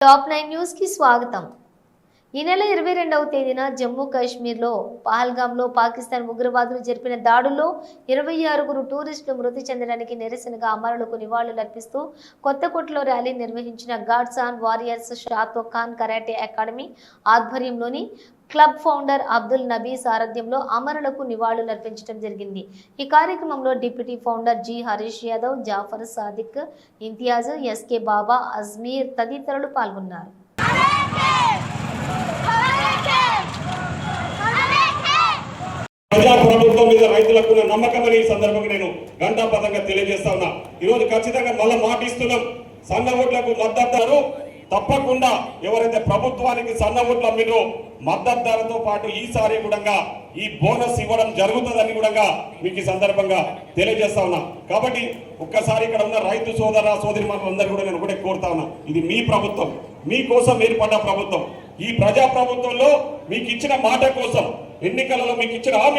Top 9 news కి స్వాగతం। ఈ నెల 22వ తేదీన జమ్మూ కాశ్మీర్లో పహల్గామ్లో పాకిస్తాన్ ఉగ్రవాదులు జరిపిన దాడుల్లో 26గురు టూరిస్టులు మృతి చెందడానికి నిరసనగా అమరులకు నివాళులర్పిస్తూ కొత్తకోటలో ర్యాలీ నిర్వహించిన గాడ్స్ ఆన్ వారియర్స్ షాతో ఖాన్ కరాటే అకాడమీ ఆధ్వర్యంలోని క్లబ్ ఫౌండర్ అబ్దుల్ నబీ సారథ్యంలో అమరులకు నివాళులర్పించడం జరిగింది। ఈ కార్యక్రమంలో deputy founder G Harish Yadav, Jafar Sadiq, Imtiaz, SK Baba, Ajmer తదితరులు పాల్గొన్నారు। ప్రజాప్రభుత్వం మీద రైతులకు నమ్మకమని ఈ సందర్భంగా నేను ఘంటాపథంగా తెలియజేస్తా ఉన్నా। ఈరోజు ఖచ్చితంగా మళ్ళీ మాటిస్తున్నాం, సన్న ఓట్లకు మద్దతు తప్పకుండా ఎవరైతే ప్రభుత్వానికి సన్న ఓట్లు అమ్మినో మద్దతు ధరతో పాటు ఈసారి కూడా ఈ బోనస్ ఇవ్వడం జరుగుతుందని కూడా మీకు ఈ సందర్భంగా తెలియజేస్తా ఉన్నా। కాబట్టి ఒక్కసారి ఇక్కడ ఉన్న రైతు సోదర సోదరిమణులందరూ కూడా నేను ఒకటే కోరుతా ఉన్నా, ఇది మీ ప్రభుత్వం, మీకోసం ఏర్పడ్డ ప్రభుత్వం। ఈ ప్రజా ప్రభుత్వంలో మీకు ఇచ్చిన మాట కోసం, ఎన్నికలలో మీకు ఇచ్చిన హామీ